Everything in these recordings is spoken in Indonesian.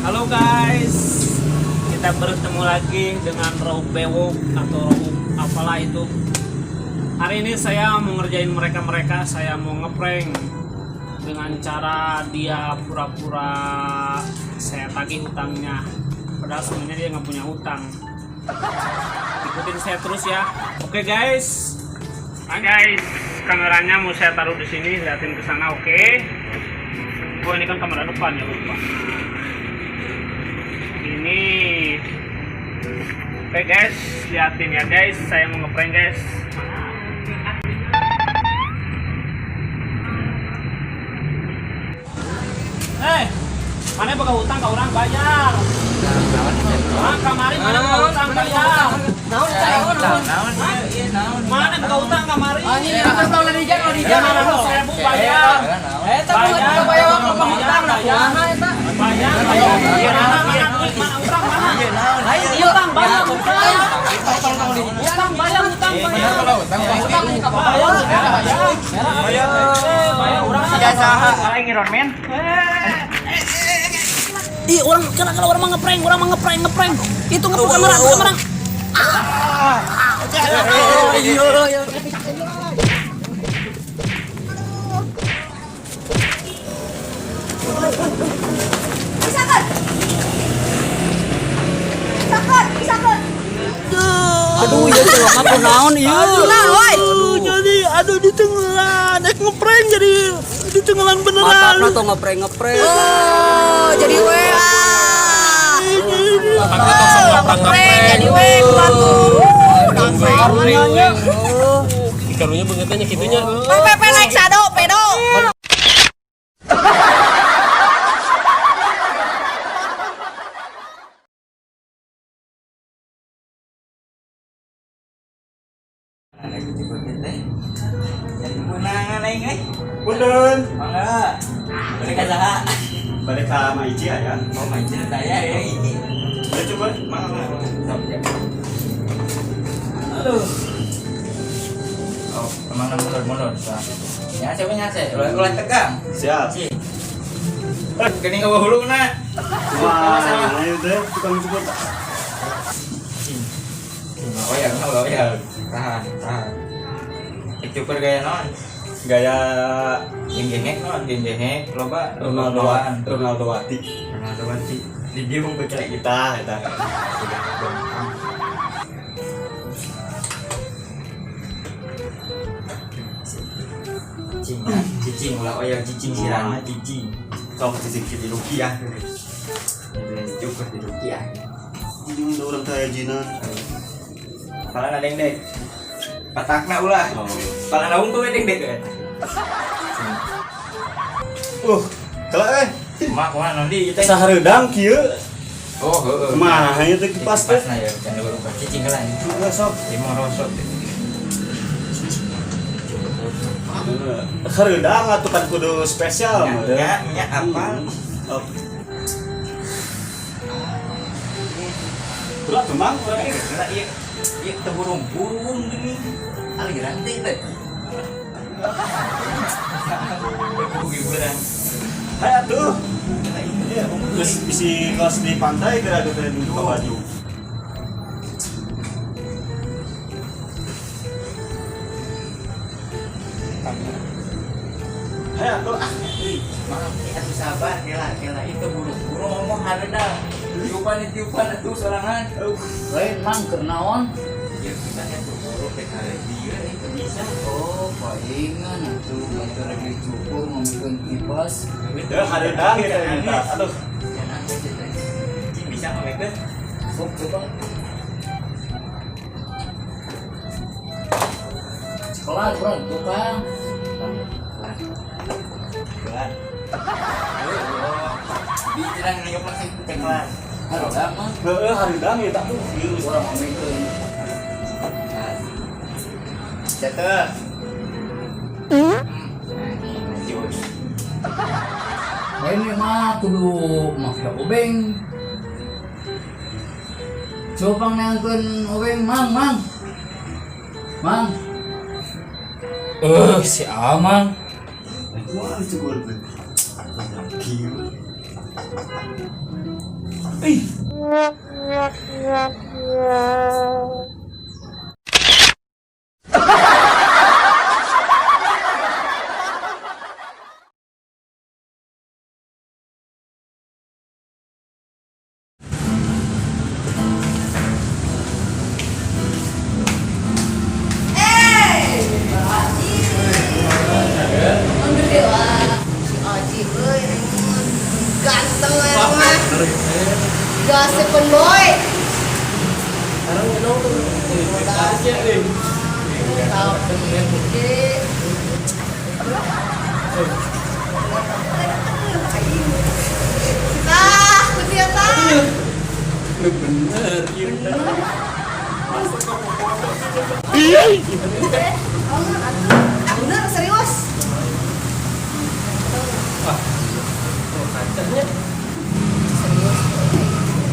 Halo guys, kita bertemu lagi dengan Raub Bewok atau Raub apalah itu. Hari ini saya mau ngerjain mereka, saya mau ngeprank dengan cara dia pura-pura saya tagih hutangnya, padahal sebenarnya dia nggak punya hutang. Ikutin saya terus ya. Oke guys. Nah guys, kameranya mau saya taruh di sini, liatin ke sana, oke? Oh ini kan kamera depan ya, lupa. Ini oke guys, liatin ya guys, saya mau ngeprank guys. Mana boga hutang ke orang bayar. Kamari mana boga hutang bayar. Mana boga hutang kamari. Ini atas tahun di jalan Mana 1.000 bayar. Eta bayar bayar hutang ya. Bayar. Mana utang mana? Utang bayar utang. Utang bayar utang bayar. Bayar urang Jasa aing ngiron men. Ih, orang kalau orang mah ngeprank. Itu ngepu kamera. Aduh, ya tolong aku naon ieu. Aduh di tenggelan. Ngeprank jadi di tenggelan beneran. Mata tuh ngeprank. Oh, jadi WA. Ngeprank jadi WA tuh. Karunya bengetnya kitunya. Pepe naik sado, pedo. Punten. Mangga. Balik ka saha? Balik ka Maiji ya. Oh, main cerita ya ini. Ya coba, mana. Aduh. Oh, emang mundur. Nyase. Ulah tegang. Siap. Ci. Gini ke hulu kena. Wah, ayo deh tukang jemput. Oh ya. Tahan. Cukur gaya non. Gaya Geng-gengek non, geng-gengek loba Ronaldo Wati. Di dia mau baca Kita eta. cicing ulah oyang cicing sirana cicing. Sok cicing di rupiah. Cukur di rupiah. Ini udah orang kaya jinan. Pala na dek. Patakna ulah. Pala naung tuh dek. Kalau Mak kumaha nanti teh. sahareudang kieu. Oh, heeh. Kumaha ieu teh kipas teh. Pasna ya, can urang cicing heula. Sok. Lima rosot. Hareudang atuh kan kudu spesial mah. Nya apal. Berat memang urang ieu. Kena ieu teu burung gini. Aliran teh teh. Hiburan. Hai atuh. Terus bisi kos di pantai gara-gara buka baju. Hai atuh. Atuh sabar, kela itu burung ngomong hareudang. Tiupan itu sorangan. Lain mang keur naon? Ya kita itu burung teh kali dia itu bisa. Oh, palingan atuh motor lagi cukur ngomongkeun kipas. Teu hareudang eta minta. Aduh. Bisa ngawekeun. Sok coba. Kelar, bro, tukang. Kelar. Bicara ngayok masih kelar. Halo, mah. Heueuh hareudang eta tuh. Urang ngomongkeun. Catet. Ini mah kudu mafia obeng. Coba ngangkeun obeng, Mang. Si Amang. Wah, cukur teh. Kieu. Ganteng ya mah. Gasepun boy. Nah, kutia tah. Bener serius.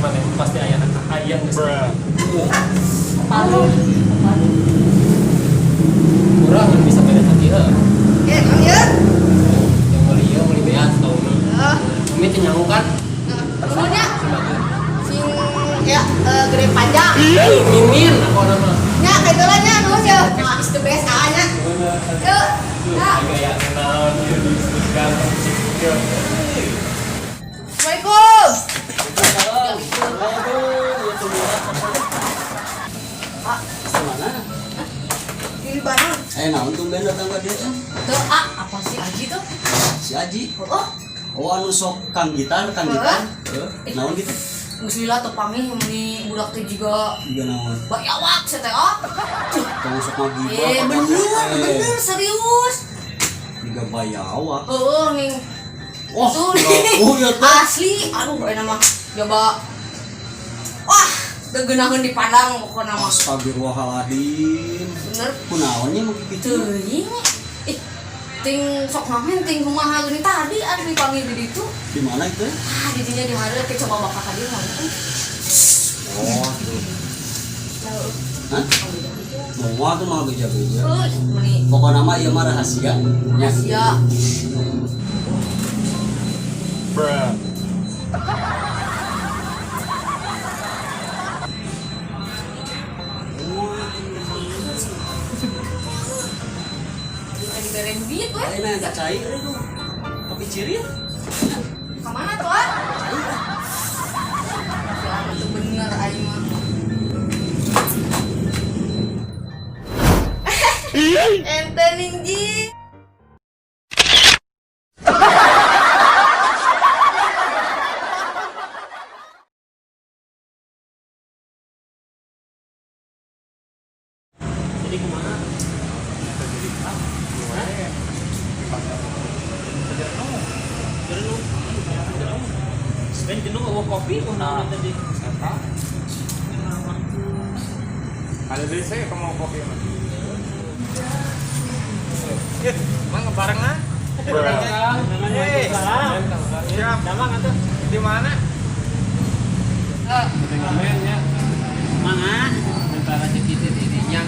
Mana pasti ayah ayang Palu. kurang bisa beda hati Ya, Kang ya. yang beli beas tau nih ini nyanguk kan Dulunya sing ya gede panjang. mimin apa nama Nya kaitola nya nu ya. Nah, is the best nya. Yuk. Nah, kayak naon dia disebutkan Assalamualaikum. Di Bandung. Naon tumben datang ke dia? Tuh, apa sih Aji tuh? Si Aji. Oh, Oh anu sok kang gitar. Naon gitu? geus lila tuh pamih meni budak teh juga Juga naon? bayawak saya teh oh. Kamu sok ngagibah. Bener serius. Juga bayawak. Heeh ning Wah, tuh oh ya tuh. asli aduh nama coba wah deugeunahkeun dipandang pokona mah Astagfirullahaladzim. bener Kunaonnya mau gitu? teuing ih ting sok ngamen ting kumaha geuning tadi anu dipanggil di ditu Di mana itu? di dinya di mana teh coba bakal ka dieu Oh, tuh. Hah? Mau tuh mah beja-beja. meni Pokoknya mah ieu mah rahasia. Ya. rahasia Berem duit we. Ayeuna enggak cair itu. Kopi ciri. Kemana tuh? Ya, itu bener aing mah. Ente Ningji. jadi kemana sebenarnya jenuh bawa kopi mau tadi Ada dari saya kamu mau kopi apa? Mang bareng ah? Siap. Damang atuh Di mana? ya manga antara jadi dirinya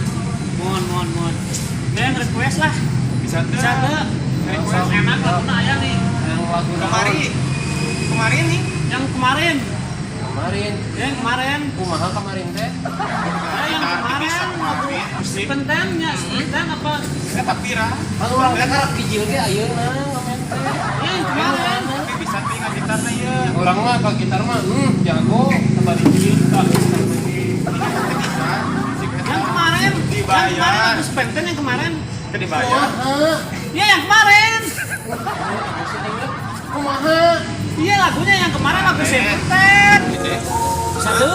mohon neng request lah Bisa bisa tuh request enak lagu ayah nih yang lagu Kemarin nih. yang kemarin Yang kumaha kemarin teh? yang kemarin lagu pentennya penten apa Kita pira. Anu urang teh karak bijil ge ayeuna ngamen teh. yang kemarin Tapi bisa tinggal gitarnya ya. Urang mah ka gitar mah jago tambah dijil yang kemarin Dibayar. habis penten yang kemarin Kita dibayar. iya yang kemarin Kumaha? iya lagunya yang kemarin lagu penten satu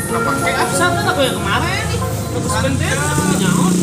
Nggak pakai ah. satu lagu yang kemarin nih lagu penten nyaut